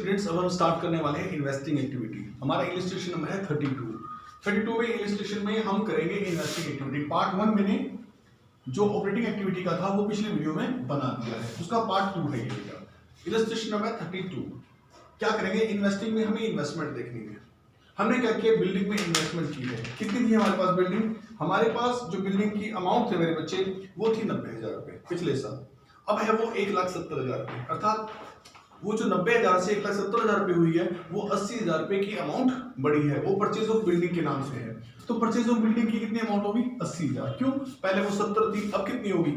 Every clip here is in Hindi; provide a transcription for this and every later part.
स्टूडेंट्स, अब हम स्टार्ट करने वाले हैं इन्वेस्टिंग एक्टिविटी। हमारा इलस्ट्रेशन नंबर है 32 में इलस्ट्रेशन में हम करेंगे इन्वेस्टिंग एक्टिविटी। पार्ट 1 मैंने जो ऑपरेटिंग एक्टिविटी का था वो पिछले वीडियो में बना दिया है, उसका पार्ट 2 है ये। इलस्ट्रेशन नंबर 32 क्या करेंगे, इन्वेस्टिंग में हमें इन्वेस्टमेंट देखनी है। हमने क्या किया, बिल्डिंग में इन्वेस्टमेंट की है। कितनी थी हमारे पास बिल्डिंग? हमारे पास जो बिल्डिंग की अमाउंट थे मेरे बच्चे वो थी 90,000 रुपए पिछले साल। अब है वो 1,70,000 रुपए, अर्थात वो जो 90,000 से 1,70,000 रुपए हुई है वो 80,000 रुपए की अमाउंट बढ़ी है। वो परचेज ऑफ बिल्डिंग के नाम से है। तो परचेज ऑफ बिल्डिंग की कितनी अमाउंट होगी? 80,000। क्यों? पहले वो 70 थी, अब कितनी होगी?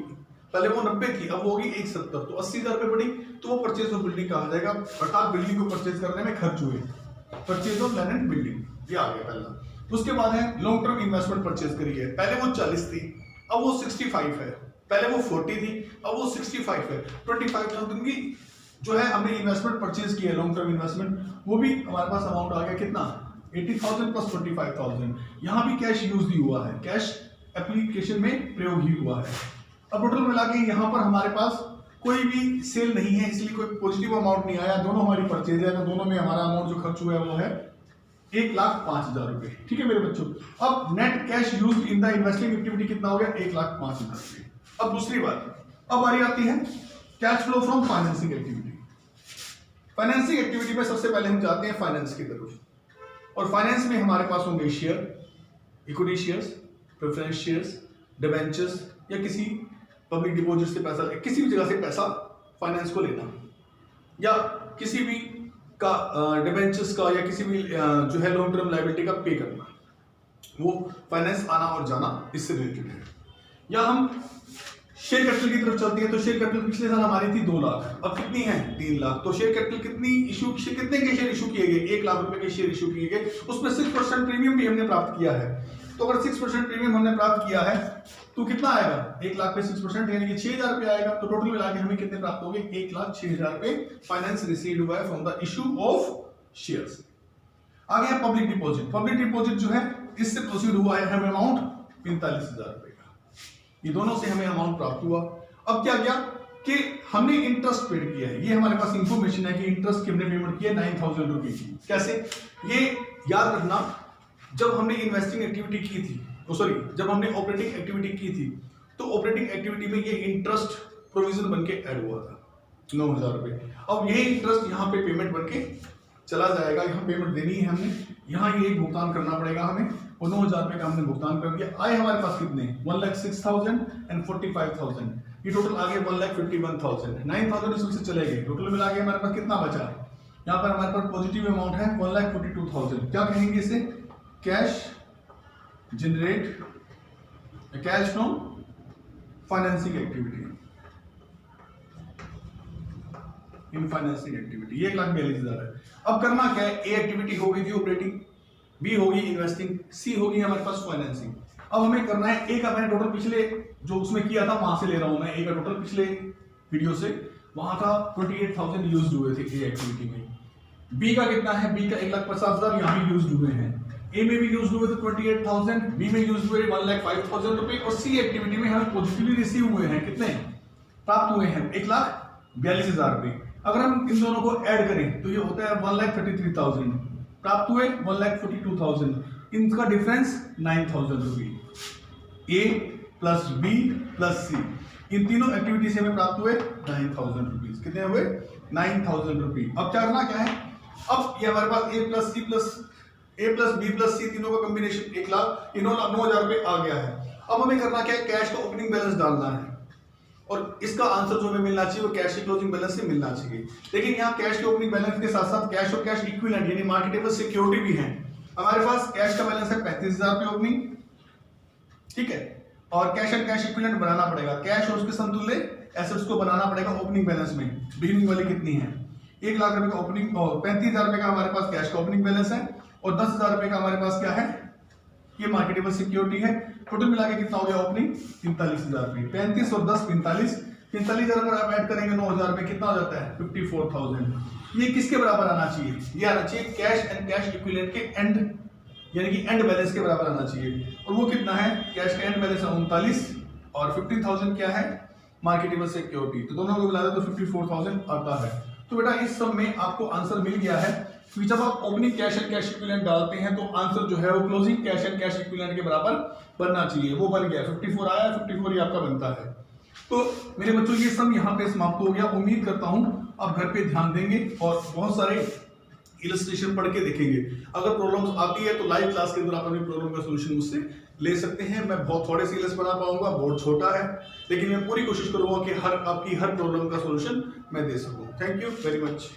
पहले वो 90 थी, अब वो होगी 170, तो 80,000 रुपए बढ़ी, तो वो परचेज ऑफ बिल्डिंग कहा जाएगा। अर्थात बिल्डिंग को परचेज करने में खर्च हुए, purchase of land and building, ये आ गया पहला। उसके बाद है लॉन्ग टर्म इन्वेस्टमेंट परचेज करी है। पहले वो 40 थी, अब वो 65 है। पहले वो 40 थी, अब वो 65 है। 25,000 की जो है हमने इन्वेस्टमेंट परचेज किया है, लॉन्ग टर्म इन्वेस्टमेंट, वो भी हमारे पास अमाउंट आ गया कितना? 80,000 प्लस 25,000। यहाँ भी कैश यूज ही हुआ है, कैश एप्लीकेशन में प्रयोग ही हुआ है। अब टोटल मिला के यहाँ पर हमारे पास कोई भी सेल नहीं है, इसलिए कोई पॉजिटिव अमाउंट नहीं आया। दोनों हमारी परचेज है, तो दोनों में हमारा अमाउंट जो खर्च हुआ है वो है 1,05,000 रुपए। ठीक है मेरे बच्चों। अब net cash use in the investing activity कितना हो गया? 1,05,000 रुपए। अब दूसरी बात, अब बारी आती है cash flow from financing activity. Financing activity में सबसे पहले हम जाते हैं फाइनेंस की तरफ, और फाइनेंस में हमारे पास होंगे share, equity shares, preference shares, debentures, या किसी पब्लिक डिपॉजिट से पैसा, किसी भी जगह से पैसा फाइनेंस को लेना, या किसी भी का डिबेंचर्स का, या किसी भी जो है लॉन्ग टर्म लायबिलिटी का पे करना, वो फाइनेंस आना और जाना इससे रिलेटेड है। या हम शेयर कैपिटल की तरफ चलते हैं, तो शेयर कैपिटल पिछले साल हमारी थी 2 लाख, अब कितनी है? 3 लाख। तो शेयर कैपिटल कितनी कितने के शेयर इशू किए गए? 1 लाख रुपए के शेयर इशू किए गए। उसमें 6% प्रीमियम भी हमने प्राप्त किया है। तो अगर 6% प्रीमियम हमने प्राप्त किया है तो कितना आएगा? 1 लाख पे 6% यानी कि 6,000 रुपए आएगा। तो टोटल मिला के हमें कितने प्राप्त हो गए? 1,06,000 रुपए फाइनेंस रिसीव्ड हुआ है from the issue of shares. आगे है पब्लिक डिपॉजिट। पब्लिक डिपॉजिट जो है इससे प्रोसीड हुआ है हमें अमाउंट 45,000 रुपए का। ये दोनों से हमें अमाउंट प्राप्त हुआ। अब क्या किया कि हमने इंटरेस्ट पेड किया है। ये हमारे पास इंफॉर्मेशन है कि इंटरेस्ट की हमने पेमेंट की है 9,000 रुपए की। कैसे? ये याद रखना, जब हमने इन्वेस्टिंग एक्टिविटी की थी, जब हमने ऑपरेटिंग एक्टिविटी की थी, तो ऑपरेटिंग एक्टिविटी में ये इंटरेस्ट प्रोविजन बन के ऐड हुआ था 9,000 रुपए। अब यही इंटरेस्ट यहाँ पे पेमेंट बन के चला जाएगा। यहाँ पेमेंट देनी है हमने, यहाँ ये भुगतान करना पड़ेगा हमें, और 9,000 रुपए का हमने भुगतान कर दिया। आए हमारे पास कितने? 1,06,000 एंड 45,000। ये टोटल आ गए 1,51,000। 9,000 इसमें से चले गए, टोटल मिला के हमारे पास कितना बचा? यहाँ पर हमारे पास पॉजिटिव अमाउंट है 1,42,000। क्या कहेंगे इसे? Cash generate, cash from financing activity, in financing activity. ये 1,42,000 है। अब करना क्या है? ए एक्टिविटी हो गई थी ऑपरेटिंग, बी होगी इन्वेस्टिंग, सी होगी हमारे पास फाइनेंसिंग। अब हमें करना है, ए का मैंने टोटल पिछले जो उसमें किया था वहां से ले रहा हूं मैं। ए का टोटल पिछले वीडियो से वहां का 28,000 यूज हुए थे ए एक्टिविटी में। बी का कितना है? बी का 1,50,000 यहाँ भी यूज हुए हैं। ए में भी यूज हुए थे 28,000, बी में यूज हुए 1,05,000 रुपए, और सी एक्टिविटी में हमें पॉजिटिवली रिसीव हुए हैं कितने? प्राप्त हुए हैं 1,42,000 रुपए। अगर हम इन दोनों को ऐड करें तो ये होता है 1,33,000। प्राप्त हुए 1,42,000, इनका डिफरेंस 9,000 रुपए। ए प्लस बी प्लस सी, इन तीनों एक्टिविटी से हमें प्राप्त हुए 9,000 रुपीज। कितने हुए? 9,000 रुपए। अब करना क्या है? अब ये हमारे पास ए प्लस बी प्लस सी तीनों का कॉम्बिनेशन 1 लाख, 9,000 रुपए आ गया है। अब हमें करना क्या है? कैश का ओपनिंग बैलेंस डालना है, और इसका आंसर जो हमें मिलना चाहिए वो कैश के क्लोजिंग बैलेंस से मिलना चाहिए। लेकिन यहाँ कैश के ओपनिंग बैलेंस के साथ साथ कैश और कैश इक्विवेलेंट यानी मार्केटेबल सिक्योरिटी भी है। हमारे पास कैश का बैलेंस है 35,000 रुपए ओपनिंग, ठीक है, और कैश एंड कैश इक्विवेलेंट बनाना पड़ेगा। कैश और उसके समतुल्य एसेट्स को बनाना पड़ेगा ओपनिंग बैलेंस में। बिगिनिंग वाली कितनी है? 1 लाख रुपए का ओपनिंग, और 35,000 रुपए का हमारे पास कैश का ओपनिंग बैलेंस है, और 10,000 रुपए का हमारे पास क्या है? ये मार्केटेबल सिक्योरिटी है। टोटल मिला के कितना हो गया ओपनिंग? 45,000 रुपए। 35 और 10 45, 45,000 अगर आप ऐड करेंगे 9,000 रुपए, कितना हो जाता है? 54,000। ये किसके बराबर आना चाहिए? ये आना चाहिए कैश एंड कैश इक्विवेलेंट के एंड, यानी कि एंड बैलेंस के बराबर आना चाहिए। और वो कितना है? कैश का एंड बैलेंस है 39, और 15,000 क्या है? Marketable security. तो दोनों को मिला दे तो 54,000 आता है। तो बेटा इस सब में आपको आंसर मिल गया है। फिर जब आप opening cash and cash equivalent डालते हैं तो आंसर जो है वो closing cash and cash equivalent के बराबर बनना चाहिए, वो बन गया 54 आया, 54 ही आपका बनता है। तो मेरे बच्चों ये सब यहाँ पे समाप्त हो गया। उम्मीद करता हूँ आप घर पे ध्यान देंगे और बहुत सारे इलस्ट्रेशन पढ़ के देखेंगे। अगर प्रॉब्लम्स आती है तो लाइव क्लास के अंदर आप अपनी प्रॉब्लम का सॉल्यूशन मुझसे ले सकते हैं। मैं बहुत थोड़े से इलस्ट बना पाऊंगा, बोर्ड छोटा है, लेकिन मैं पूरी कोशिश करूंगा कि आपकी हर प्रॉब्लम का सॉल्यूशन मैं दे सकूं। Thank you very much.